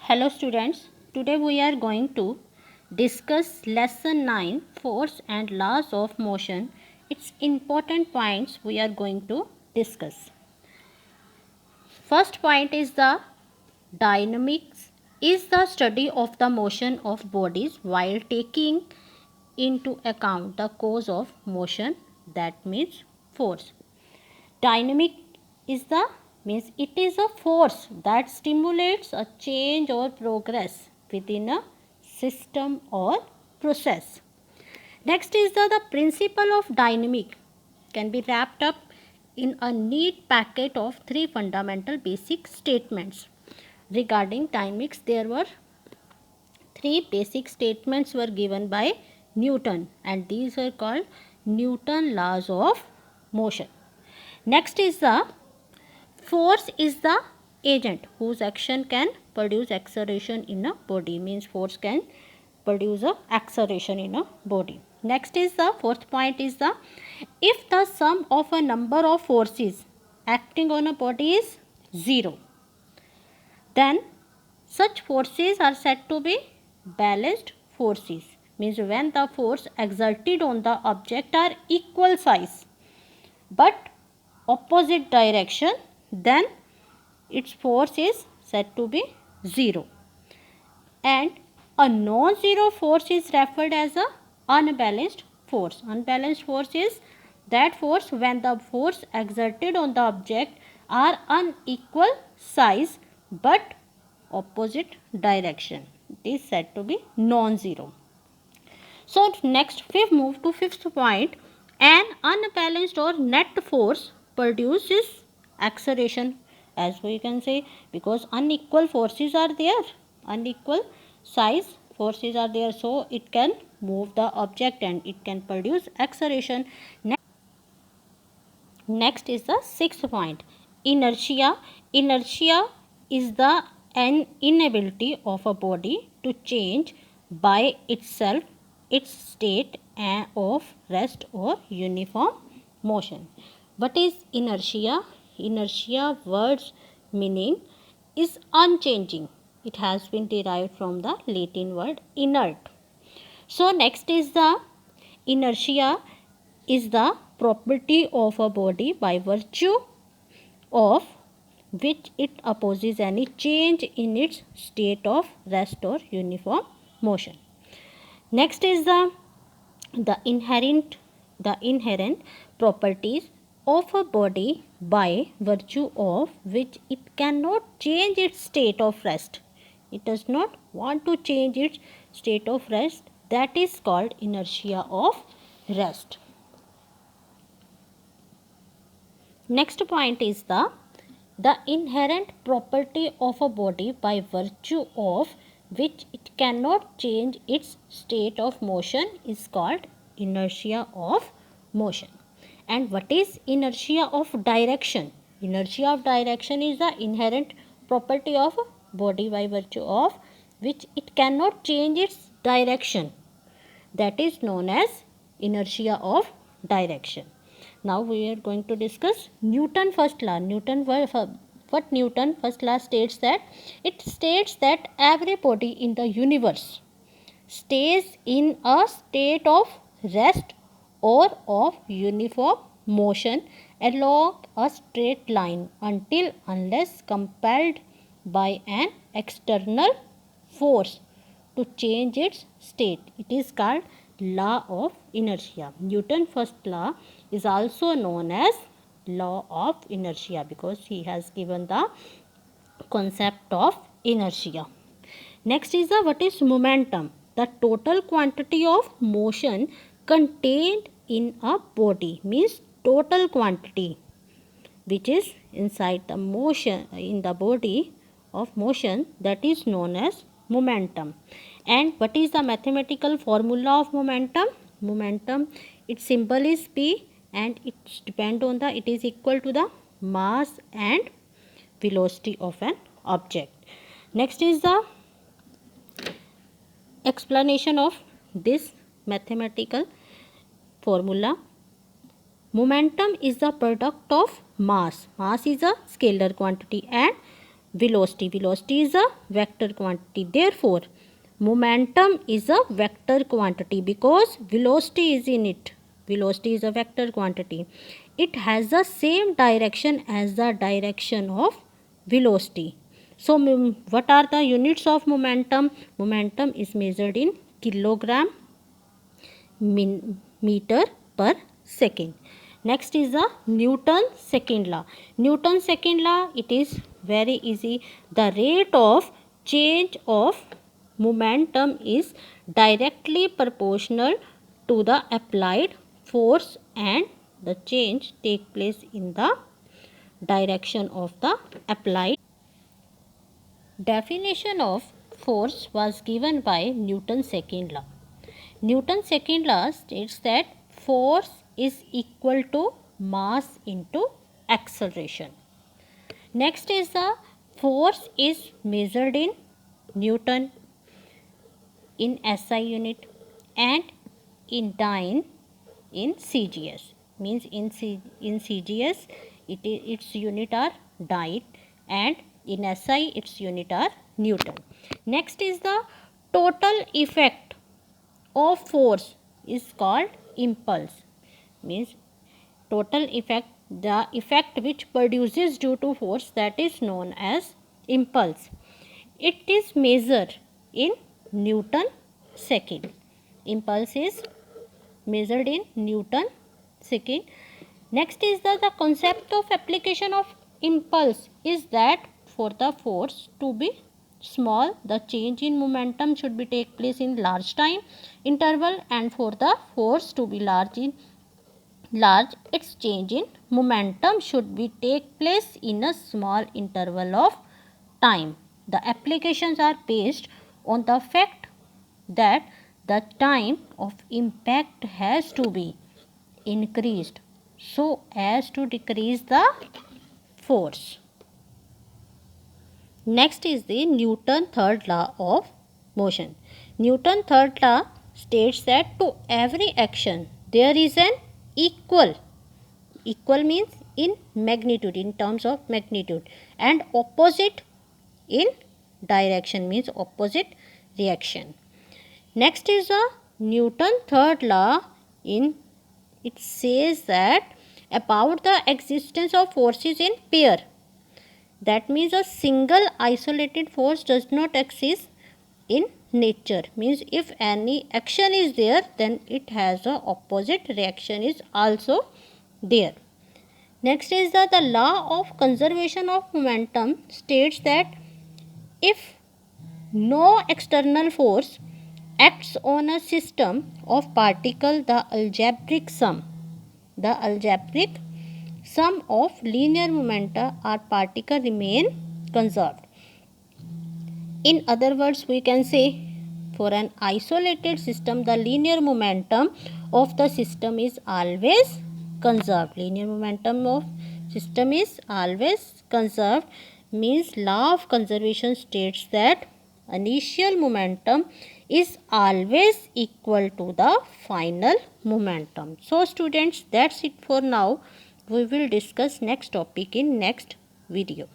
Hello students, today we are going to discuss lesson 9 force and laws of motion. Its important points we are going to discuss. First point is the dynamics is the study of the motion of bodies while taking into account the cause of motion, that means force. Dynamic is the means it is a force that stimulates a change or progress within a system or process. Next is the principle of dynamic can be wrapped up in a neat packet of three fundamental basic statements. Regarding dynamics, there were three basic statements were given by Newton, and these were called Newton laws of motion. Next is the force is the agent whose action can produce acceleration in a body, means force can produce a acceleration in a body. Next is the fourth point is the if the sum of a number of forces acting on a body is 0, then such forces are said to be balanced forces, means when the force exerted on the object are equal size but opposite direction, then its force is said to be 0. And a non-zero force is referred as a unbalanced force. Unbalanced force is that force when the force exerted on the object are unequal size but opposite direction. It is said to be non-zero. So next we move to fifth point. An unbalanced or net force produces acceleration, as we can say, because unequal forces are there, unequal size forces are there, so it can move the object and it can produce acceleration. Next is the sixth point, inertia. Inertia is the an inability of a body to change by itself its state of rest or uniform motion. What is inertia? Inertia word's meaning is unchanging. It has been derived from the Latin word inert. So next is the inertia is the property of a body by virtue of which it opposes any change in its state of rest or uniform motion. Next is the inherent properties of a body by virtue of which it cannot change its state of rest. It does not want to change its state of rest. That is called inertia of rest. Next point is the inherent property of a body by virtue of which it cannot change its state of motion is called inertia of motion. And what is inertia of direction? Inertia of direction is the inherent property of a body by virtue of which it cannot change its direction. That is known as inertia of direction. Now we are going to discuss Newton first law. What Newton first law states that it states that every body in the universe stays in a state of rest or of uniform motion along a straight line unless compelled by an external force to change its state. It is called law of inertia. Newton's first law is also known as law of inertia because he has given the concept of inertia. Next is what is momentum? The total quantity of motion contained in a body, means total quantity which is inside the motion in the body of motion, that is known as momentum. And what is the mathematical formula of momentum? Momentum, its symbol is P and it depends on it is equal to the mass and velocity of an object. Next is the explanation of this mathematical formula. Momentum is the product of mass. Mass is a scalar quantity and velocity. Velocity is a vector quantity. Therefore, momentum is a vector quantity because velocity is in it. Velocity is a vector quantity. It has the same direction as the direction of velocity. So, what are the units of momentum? Momentum is measured in kilogram meter per second. Next is the Newton's second law. Newton's second law, it is very easy. The rate of change of momentum is directly proportional to the applied force, and the change take place in the direction of the applied. Definition of force was given by Newton's second law. Newton's second law states that force is equal to mass into acceleration. Next is the force is measured in Newton, in SI unit, and in dyne in CGS. Means in CGS its unit are dyne, and in SI its unit are Newton. Next is the total effect of force is called impulse. Means total effect, the effect which produces due to force, that is known as impulse. It is measured in Newton second. Impulse is measured in Newton second. Next is the concept of application of impulse is that for the force to be small, the change in momentum should be take place in large time interval, and for the force to be large, its change in momentum should be take place in a small interval of time. The applications are based on the fact that the time of impact has to be increased so as to decrease the force. Next is the Newton third law of motion. Newton third law states that to every action there is an equal means in magnitude, in terms of magnitude, and opposite in direction, means opposite reaction. Next is the Newton third law. In it says that about the existence of forces in pair. That means a single isolated force does not exist in nature. Means if any action is there, then it has a opposite reaction is also there. Next is the law of conservation of momentum states that if no external force acts on a system of particle, the algebraic sum of linear momenta or particle remain conserved. In other words, we can say for an isolated system, the linear momentum of the system is always conserved. Linear momentum of system is always conserved means law of conservation states that initial momentum is always equal to the final momentum. So students, that's it for now. We will discuss next topic in next video.